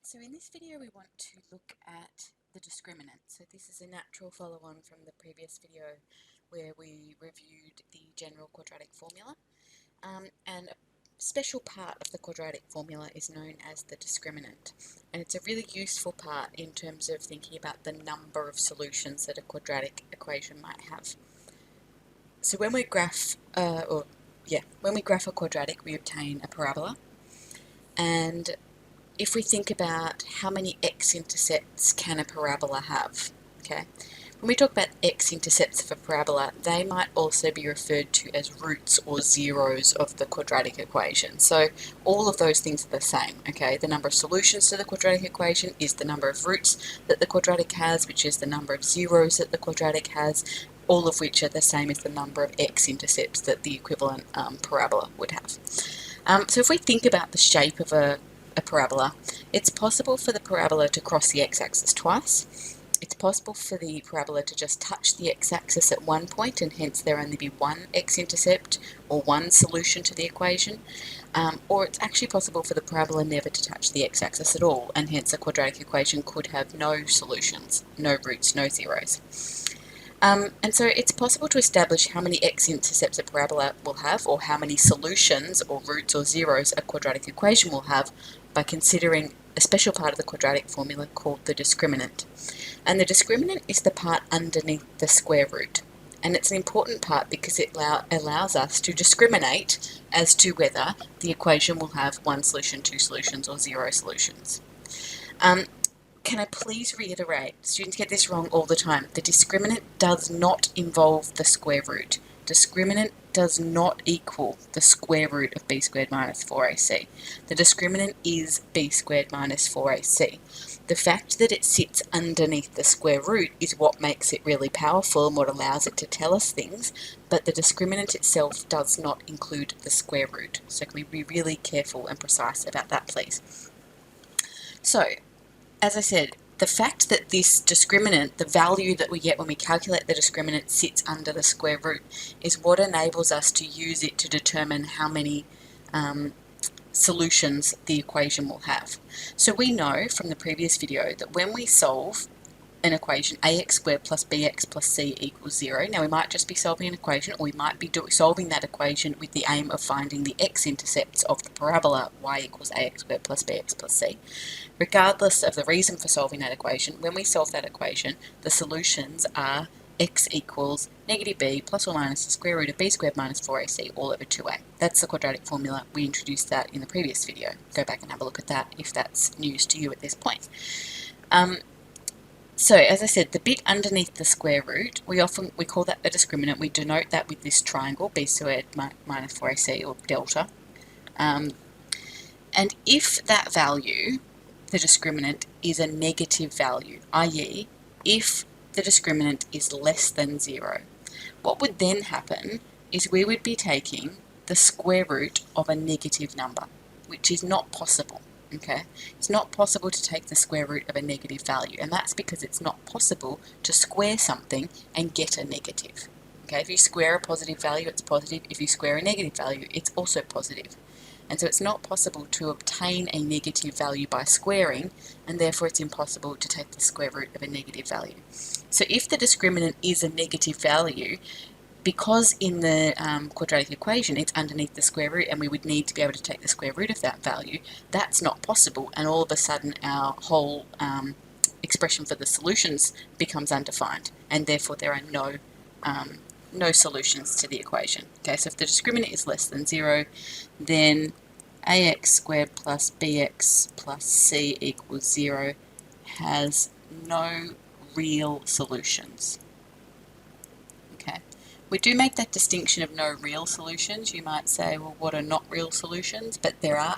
So in this video we want to look at the discriminant. So this is a natural follow-on from the previous video where we reviewed the general quadratic formula. And a special part of the quadratic formula is known as the discriminant. And it's a really useful part in terms of thinking about the number of solutions that a quadratic equation might have. So when we graph, when we graph a quadratic, we obtain a parabola. And if we think about how many x-intercepts can a parabola have, okay? When we talk about x-intercepts of a parabola, they might also be referred to as roots or zeros of the quadratic equation. So all of those things are the same, okay? The number of solutions to the quadratic equation is the number of roots that the quadratic has, which is the number of zeros that the quadratic has, all of which are the same as the number of x-intercepts that the equivalent parabola would have. So if we think about the shape of a parabola, it's possible for the parabola to cross the x-axis twice. It's possible for the parabola to just touch the x-axis at one point and hence there only be one x-intercept or one solution to the equation, or it's actually possible for the parabola never to touch the x-axis at all and hence a quadratic equation could have no solutions, no roots, no zeros. And so it's possible to establish how many x-intercepts a parabola will have or how many solutions or roots or zeros a quadratic equation will have by considering a special part of the quadratic formula called the discriminant. And the discriminant is the part underneath the square root. And it's an important part because it allows us to discriminate as to whether the equation will have one solution, two solutions, or zero solutions. Can I please reiterate, students get this wrong all the time, the discriminant does not involve the square root. Discriminant does not equal the square root of b squared minus 4ac. The discriminant is b squared minus 4ac. The fact that it sits underneath the square root is what makes it really powerful and what allows it to tell us things, but the discriminant itself does not include the square root. So can we be really careful and precise about that, please? So, as I said, the fact that this discriminant, the value that we get when we calculate the discriminant, sits under the square root is what enables us to use it to determine how many solutions the equation will have. So we know from the previous video that when we solve an equation, ax squared plus bx plus c equals 0. Now we might just be solving an equation, or we might be solving that equation with the aim of finding the x-intercepts of the parabola y equals ax squared plus bx plus c. Regardless of the reason for solving that equation, when we solve that equation, the solutions are x equals negative b plus or minus the square root of b squared minus 4ac all over 2a. That's the quadratic formula. We introduced that in the previous video. Go back and have a look at that if that's news to you at this point. So, as I said, the bit underneath the square root, we call that the discriminant. We denote that with this triangle, b squared minus 4ac, or delta. And if that value, the discriminant, is a negative value, i.e., if the discriminant is less than 0, what would then happen is we would be taking the square root of a negative number, which is not possible. Okay, it's not possible to take the square root of a negative value, and that's because it's not possible to square something and get a negative. Okay, if you square a positive value, it's positive. If you square a negative value, it's also positive. And so it's not possible to obtain a negative value by squaring, and therefore it's impossible to take the square root of a negative value. So if the discriminant is a negative value, because in the quadratic equation it's underneath the square root and we would need to be able to take the square root of that value, that's not possible, and all of a sudden our whole expression for the solutions becomes undefined, and therefore there are no solutions to the equation. Okay, so if the discriminant is less than 0, then ax squared plus bx plus c equals 0 has no real solutions. Okay. We do make that distinction of no real solutions. You might say, well, what are not real solutions? But there are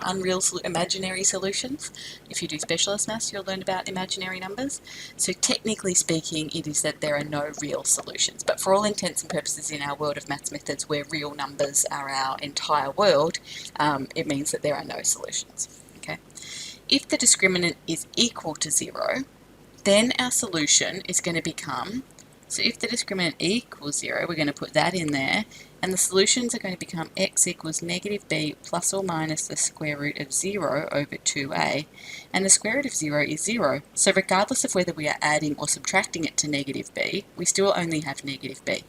imaginary solutions. If you do specialist maths, you'll learn about imaginary numbers. So technically speaking, it is that there are no real solutions. But for all intents and purposes in our world of maths methods, where real numbers are our entire world, it means that there are no solutions. Okay. If the discriminant is equal to 0, then our solution is going to become, so if the discriminant equals 0, we're going to put that in there, And the solutions are going to become x equals negative b plus or minus the square root of 0 over 2a. And the square root of 0 is 0. So regardless of whether we are adding or subtracting it to negative b, we still only have negative b.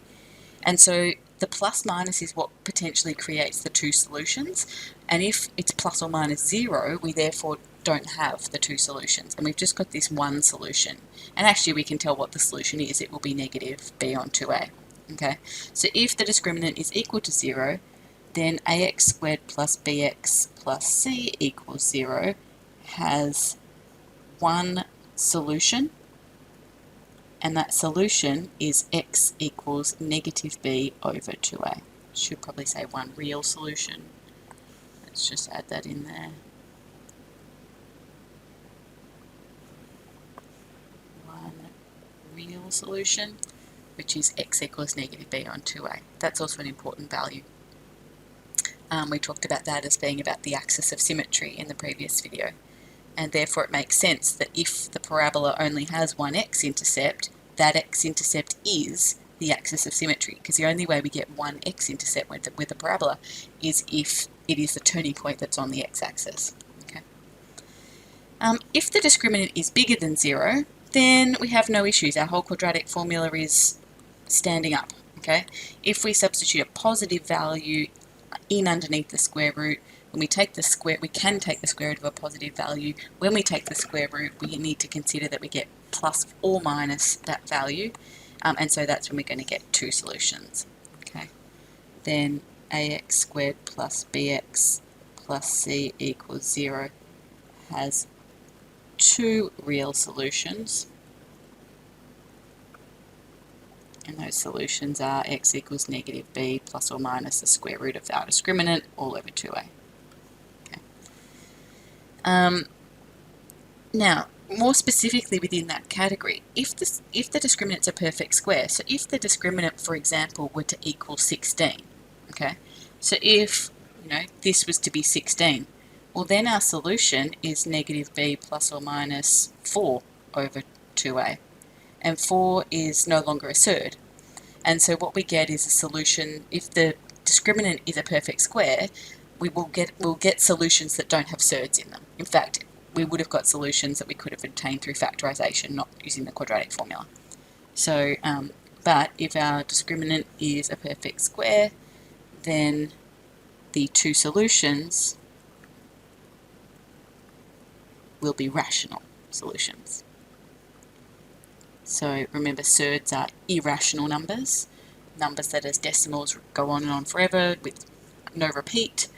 And so the plus minus is what potentially creates the two solutions. And if it's plus or minus 0, we therefore don't have the two solutions. And we've just got this one solution. And actually we can tell what the solution is. It will be negative b on 2a. Okay, so if the discriminant is equal to 0, then ax squared plus bx plus c equals 0 has one solution, and that solution is x equals negative b over 2a. Should probably say one real solution. Let's just add that in there. One real solution, which is x equals negative b on 2a. That's also an important value. We talked about that as being about the axis of symmetry in the previous video. And therefore it makes sense that if the parabola only has one x-intercept, that x-intercept is the axis of symmetry, because the only way we get one x-intercept with a parabola is if it is the turning point that's on the x-axis. Okay. If the discriminant is bigger than 0, then we have no issues. Our whole quadratic formula is standing up. Okay. If we substitute a positive value in underneath the square root, when we take the square, we can take the square root of a positive value. When we take the square root, we need to consider that we get plus or minus that value, and so that's when we're going to get two solutions. Okay, then ax squared plus bx plus c equals 0 has two real solutions, and those solutions are x equals negative b plus or minus the square root of our discriminant all over 2a. Now, more specifically within that category, if the discriminant's a perfect square, so if the discriminant, for example, were to equal 16, okay, so if, this was to be 16, well then our solution is negative b plus or minus 4 over 2a, and 4 is no longer a surd, and so what we get is a solution. If the discriminant is a perfect square, we'll get solutions that don't have surds in them. In fact, we would have got solutions that we could have obtained through factorization, not using the quadratic formula. So, but if our discriminant is a perfect square, then the two solutions will be rational solutions. So remember, surds are irrational numbers, numbers that as decimals go on and on forever with no repeat.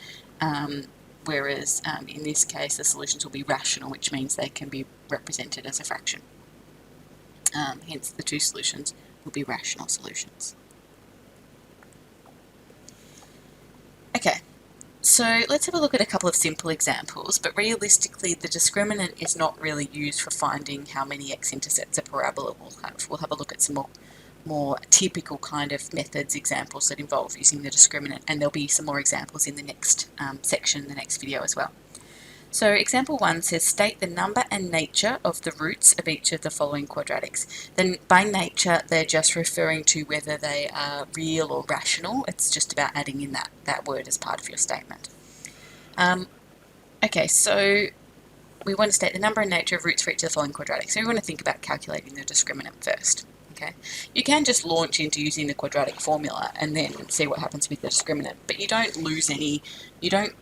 Whereas in this case the solutions will be rational, which means they can be represented as a fraction. Hence the two solutions will be rational solutions. Okay, so let's have a look at a couple of simple examples, but realistically the discriminant is not really used for finding how many x-intercepts a parabola will have. We'll have a look at some more typical kind of methods, examples that involve using the discriminant, and there'll be some more examples in the next section, the next video as well. So example 1 says state the number and nature of the roots of each of the following quadratics. Then by nature they're just referring to whether they are real or rational. It's just about adding in that word as part of your statement. Okay, so we want to state the number and nature of roots for each of the following quadratics. So we want to think about calculating the discriminant first. Okay, you can just launch into using the quadratic formula and then see what happens with the discriminant, but you don't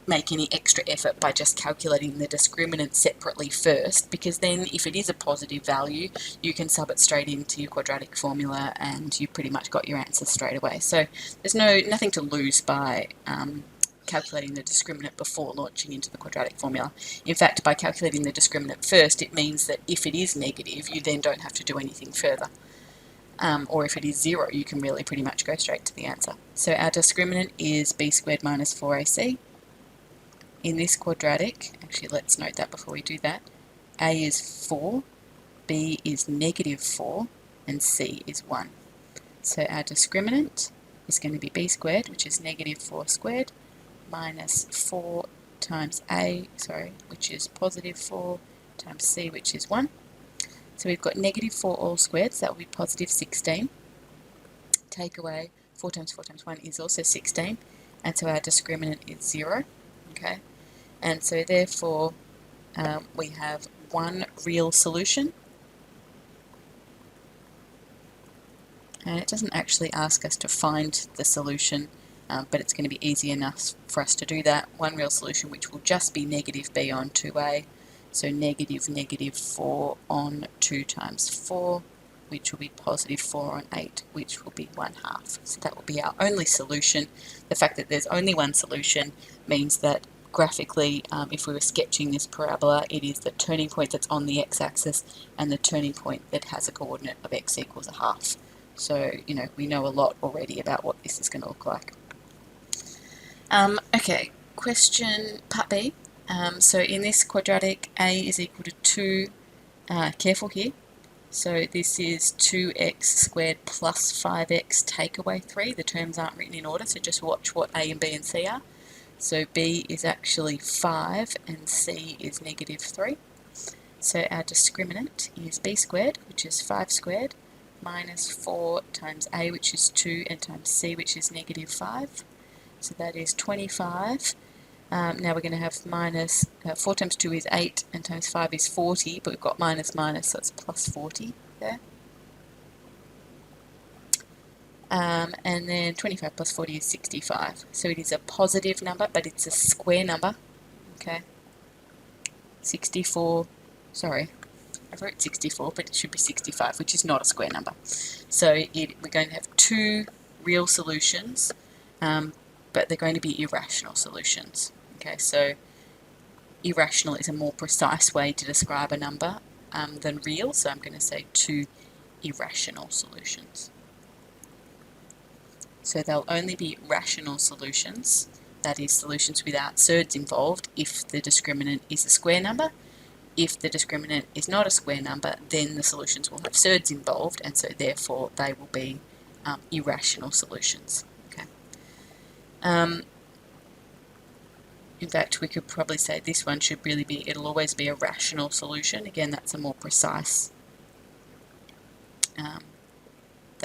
make any extra effort by just calculating the discriminant separately first, because then if it is a positive value, you can sub it straight into your quadratic formula and you pretty much got your answer straight away. So there's nothing to lose by calculating the discriminant before launching into the quadratic formula. In fact, by calculating the discriminant first, it means that if it is negative, you then don't have to do anything further. Or if it is 0, you can really pretty much go straight to the answer. So our discriminant is b squared minus 4ac. In this quadratic, actually let's note that before we do that, a is 4, b is negative 4, and c is 1. So our discriminant is going to be b squared, which is negative 4 squared, minus 4 times a, which is positive 4, times c, which is 1. So we've got negative 4 all squared, so that will be positive 16. Take away 4 times 4 times 1 is also 16, and so our discriminant is 0, okay? And so therefore we have one real solution, and it doesn't actually ask us to find the solution, but it's going to be easy enough for us to do that. One real solution, which will just be negative b on 2a, so negative 4 on 2 times 4, which will be positive 4 on 8, which will be 1/2. So that will be our only solution. The fact that there's only one solution means that graphically, if we were sketching this parabola, it is the turning point that's on the x-axis and the turning point that has a coordinate of x equals 1/2. So, we know a lot already about what this is going to look like. Okay, question part B. So in this quadratic, a is equal to 2, careful here. So this is 2x squared plus 5x take away 3. The terms aren't written in order, so just watch what a and b and c are. So b is actually 5 and c is negative 3. So our discriminant is b squared, which is 5 squared, minus 4 times a, which is 2, and times c, which is negative 5. So that is 25. Now we're going to have minus, 4 times 2 is 8, and times 5 is 40, but we've got minus minus, so it's plus 40 there. And then 25 plus 40 is 65. So it is a positive number, but it's a square number. Okay. 64, sorry, I wrote 64, but it should be 65, which is not a square number. So we're going to have two real solutions, but they're going to be irrational solutions. Okay, so irrational is a more precise way to describe a number than real, so I'm going to say two irrational solutions. So they'll only be rational solutions, that is solutions without surds involved, if the discriminant is a square number. If the discriminant is not a square number, then the solutions will have surds involved, and so therefore they will be irrational solutions. Okay. In fact, we could probably say this one should really be, it'll always be a rational solution. Again, that's a more precise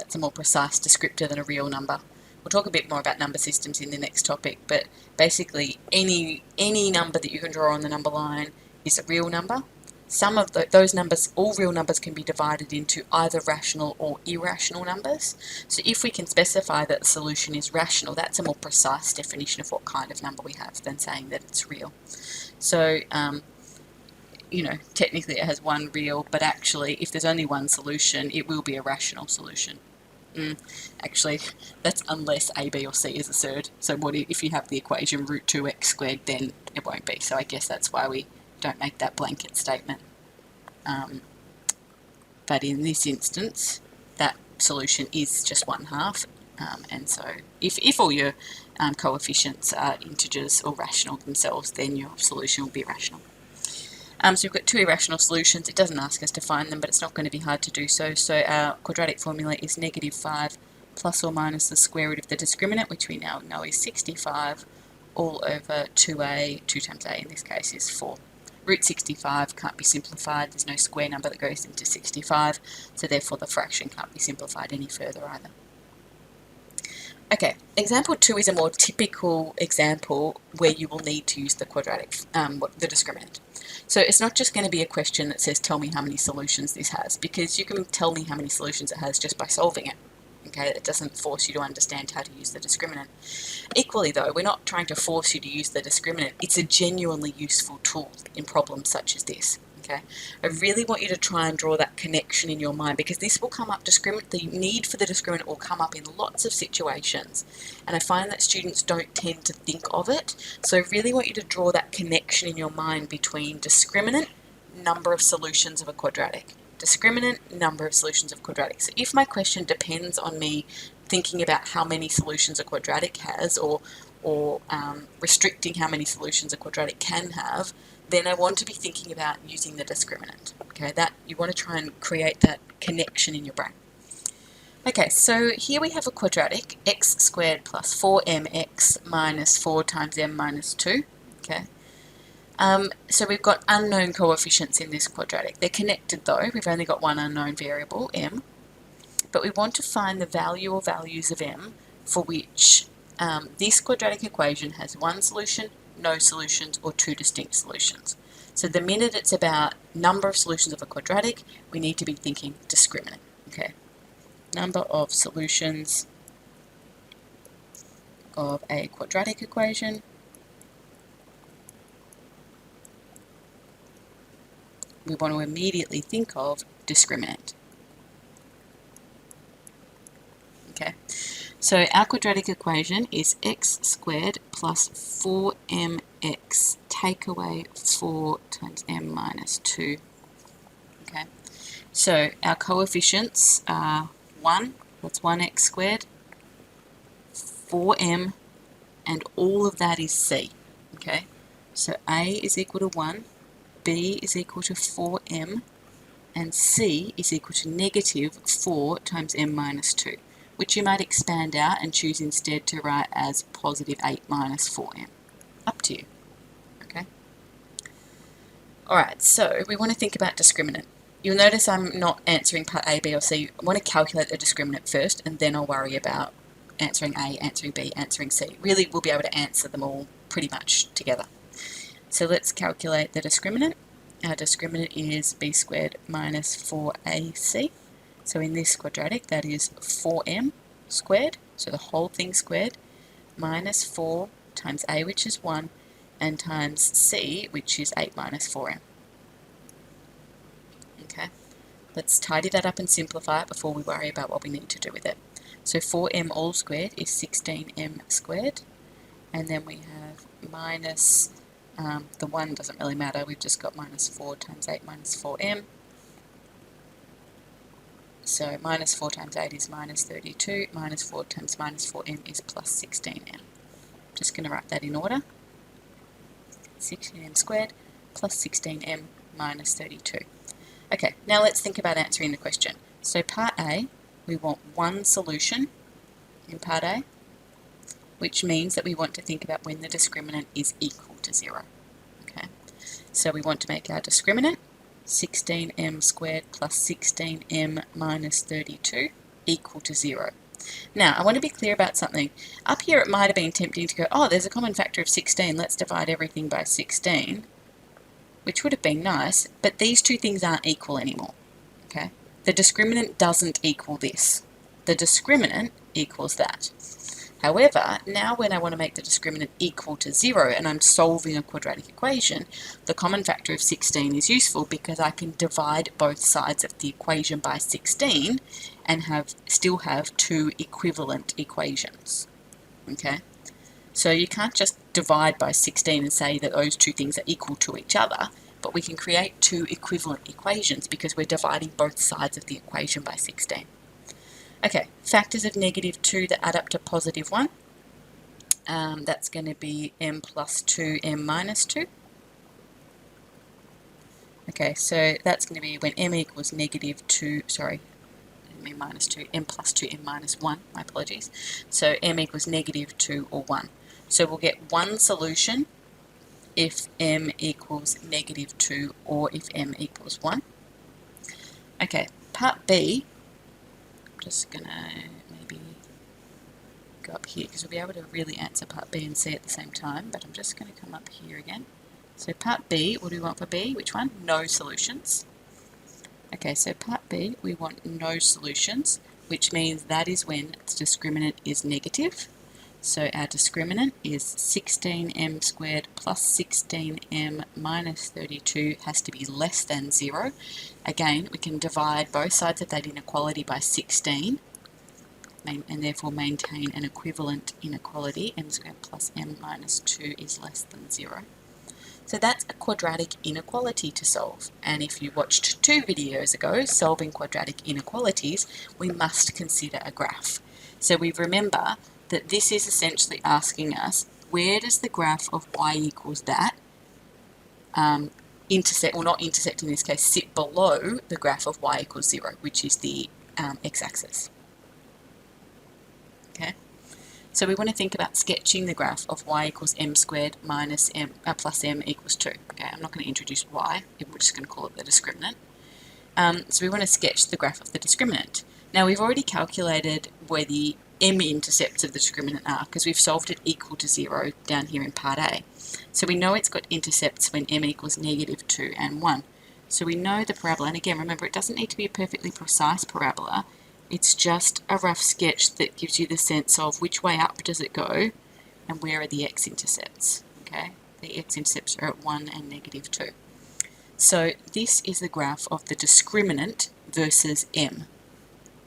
descriptor than a real number. We'll talk a bit more about number systems in the next topic, but basically any number that you can draw on the number line is a real number. Some of those numbers, all real numbers, can be divided into either rational or irrational numbers. So if we can specify that the solution is rational, that's a more precise definition of what kind of number we have than saying that it's real. So, technically it has one real, but actually if there's only one solution, it will be a rational solution. Actually, that's unless a, b, or c is a surd. So if you have the equation root 2x squared, then it won't be. So I guess that's why we don't make that blanket statement. But in this instance, that solution is just 1/2. And so if all your coefficients are integers or rational themselves, then your solution will be rational. So we've got two irrational solutions. It doesn't ask us to find them, but it's not going to be hard to do so. So our quadratic formula is -5 plus or minus the square root of the discriminant, which we now know is 65, all over 2a, 2 times a in this case is 4. Root 65 can't be simplified. There's no square number that goes into 65, so therefore the fraction can't be simplified any further either. Okay, example 2 is a more typical example where you will need to use the quadratic, the discriminant. So it's not just going to be a question that says, tell me how many solutions this has, because you can tell me how many solutions it has just by solving it. Okay, it doesn't force you to understand how to use the discriminant. Equally though, we're not trying to force you to use the discriminant. It's a genuinely useful tool in problems such as this. Okay, I really want you to try and draw that connection in your mind, because this will come up, the need for the discriminant will come up in lots of situations, and I find that students don't tend to think of it. So I really want you to draw that connection in your mind between discriminant, number of solutions of a quadratic, discriminant, number of solutions of quadratic. So if my question depends on me thinking about how many solutions a quadratic has, or restricting how many solutions a quadratic can have, then I want to be thinking about using the discriminant. Okay, that you want to try and create that connection in your brain. Okay, so here we have a quadratic, x squared plus 4mx minus 4 times m minus 2. Okay, so we've got unknown coefficients in this quadratic. They're connected though. We've only got one unknown variable, m, but we want to find the value or values of m for which this quadratic equation has one solution, no solutions, or two distinct solutions. So the minute it's about number of solutions of a quadratic, we need to be thinking discriminant. Okay, number of solutions of a quadratic equation. We want to immediately think of discriminant. Okay, so our quadratic equation is x squared plus 4mx take away 4 times m minus 2. Okay, so our coefficients are 1, that's 1x squared, 4m, and all of that is c. Okay, so a is equal to 1, b is equal to 4m, and c is equal to negative 4 times m minus 2, which you might expand out and choose instead to write as positive 8 minus 4m. Up to you. Okay. Alright, so we want to think about discriminant. You'll notice I'm not answering part A, B, or C. I want to calculate the discriminant first, and then I'll worry about answering A, answering B, answering C. Really, we'll be able to answer them all pretty much together. So let's calculate the discriminant. Our discriminant is b squared minus 4ac. So in this quadratic, that is 4m squared, so the whole thing squared, minus 4 times a, which is 1, and times c, which is 8 minus 4m. Okay, let's tidy that up and simplify it before we worry about what we need to do with it. So 4m all squared is 16m squared, and then we have minus, the 1 doesn't really matter, we've just got minus 4 times 8 minus 4m. So minus 4 times 8 is minus 32, minus 4 times minus 4m is plus 16m. Just going to write that in order. 16m squared plus 16m minus 32. Okay, now let's think about answering the question. So part A, we want one solution in part A, which means that we want to think about when the discriminant is equal to 0. Okay, so we want to make our discriminant 16m squared plus 16m minus 32 equal to 0. Now, I want to be clear about something. Up here it might have been tempting to go, oh, there's a common factor of 16, let's divide everything by 16, which would have been nice, but these two things aren't equal anymore. Okay, the discriminant doesn't equal this. The discriminant equals that. However, now when I want to make the discriminant equal to 0 and I'm solving a quadratic equation, the common factor of 16 is useful because I can divide both sides of the equation by 16 and still have two equivalent equations. Okay, so you can't just divide by 16 and say that those two things are equal to each other, but we can create two equivalent equations because we're dividing both sides of the equation by 16. Okay, factors of negative 2 that add up to positive 1. That's going to be m plus 2, m minus 2. Okay, so that's going to be when m equals negative 2, sorry, m minus 2, m plus 2, m minus 1, my apologies. So m equals negative 2 or 1. So we'll get one solution if m equals negative 2 or if m equals 1. Okay, part B. Just going to maybe go up here because we'll be able to really answer part B and C at the same time, but I'm just going to come up here again. So part B, what do we want for B? Which one? No solutions. Okay, so part B, we want no solutions, which means that is when the discriminant is negative. So our discriminant is 16m squared plus 16m minus 32 has to be less than 0. Again, we can divide both sides of that inequality by 16 and therefore maintain an equivalent inequality. M squared plus m minus 2 is less than 0. So that's a quadratic inequality to solve. And if you watched 2 videos ago, solving quadratic inequalities, we must consider a graph. So we remember that this is essentially asking us, where does the graph of y equals that intersect, or not intersect in this case, sit below the graph of y equals 0, which is the x-axis. Okay, so we want to think about sketching the graph of y equals m squared minus m plus m equals 2. Okay, I'm not going to introduce y, we're just going to call it the discriminant. So we want to sketch the graph of the discriminant. Now we've already calculated where the m-intercepts of the discriminant are, because we've solved it equal to 0 down here in part A. So we know it's got intercepts when m equals -2 and 1. So we know the parabola, and again, remember, it doesn't need to be a perfectly precise parabola. It's just a rough sketch that gives you the sense of which way up does it go and where are the x-intercepts, okay? The x-intercepts are at 1 and -2. So this is the graph of the discriminant versus m,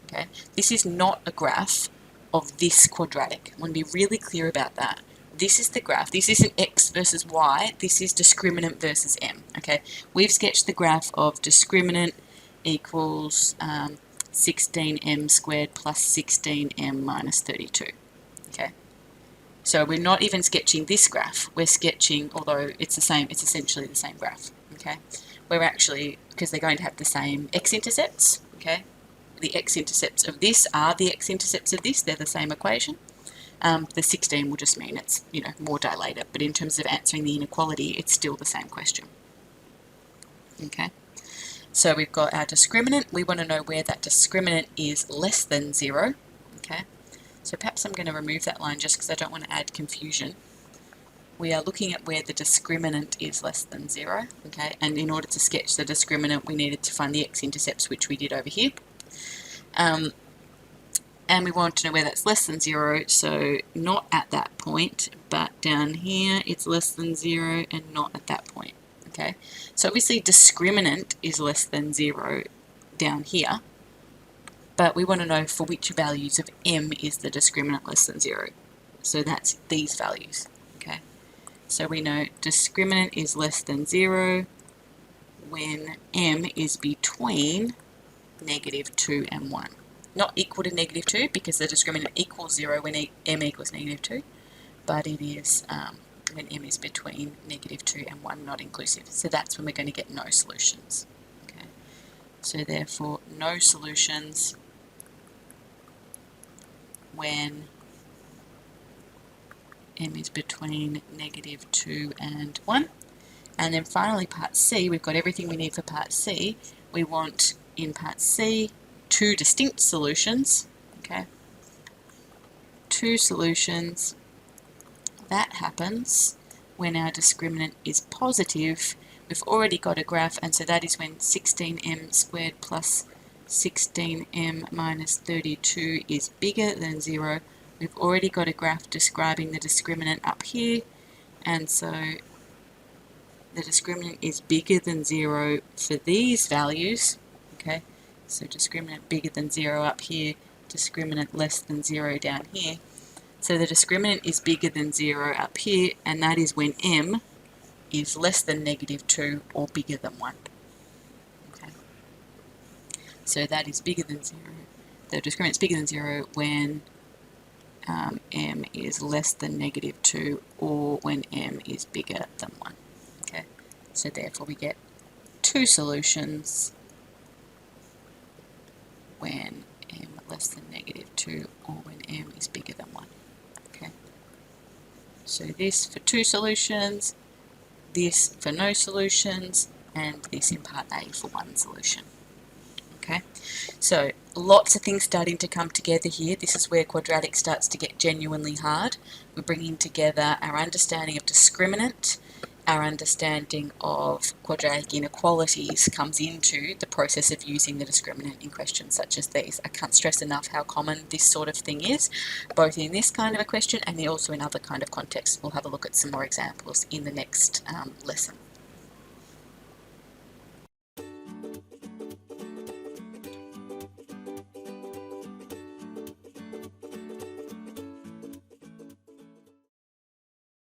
okay? This is not a graph of this quadratic. I want to be really clear about that. This is the graph. This isn't x versus y. This is discriminant versus m, okay? We've sketched the graph of discriminant equals 16m squared plus 16m minus 32, okay? So we're not even sketching this graph. We're sketching, although it's the same, it's essentially the same graph, okay? We're actually, because they're going to have the same x-intercepts, okay? The x-intercepts of this are the x-intercepts of this. They're the same equation. The 16 will just mean it's, you know, more dilated, but in terms of answering the inequality, it's still the same question. Okay, so we've got our discriminant. We want to know where that discriminant is less than 0. Okay, so perhaps I'm going to remove that line just because I don't want to add confusion. We are looking at where the discriminant is less than 0. Okay, and in order to sketch the discriminant, we needed to find the x-intercepts, which we did over here. And we want to know where that's less than 0, so not at that point, but down here it's less than 0 and not at that point, okay? So obviously discriminant is less than 0 down here, but we want to know for which values of m is the discriminant less than 0. So that's these values, okay? So we know discriminant is less than 0 when m is between -2 and 1. Not equal to -2 because the discriminant equals 0 when m equals -2, but it is when m is between -2 and 1, not inclusive. So that's when we're going to get no solutions. Okay, so therefore no solutions when m is between -2 and 1. And then finally part C, we've got everything we need for part C. We want in part C 2 distinct solutions, okay? 2 solutions. That happens when our discriminant is positive. We've already got a graph, and so that is when 16m squared plus 16m minus 32 is bigger than 0. We've already got a graph describing the discriminant up here, and so the discriminant is bigger than 0 for these values, okay? So discriminant bigger than 0 up here, discriminant less than 0 down here. So the discriminant is bigger than 0 up here, and that is when m is less than -2 or bigger than 1. Okay. So that is bigger than 0. The discriminant is bigger than 0 when m is less than -2 or when m is bigger than 1. Okay. So therefore we get 2 solutions when m less than -2 or when m is bigger than 1. Okay. So this for 2 solutions, this for no solutions, and this in part A for 1 solution. Okay. So lots of things starting to come together here. This is where quadratic starts to get genuinely hard. We're bringing together our understanding of discriminant, our understanding of quadratic inequalities comes into the process of using the discriminant in questions such as these. I can't stress enough how common this sort of thing is, both in this kind of a question and also in other kind of contexts. We'll have a look at some more examples in the next lesson.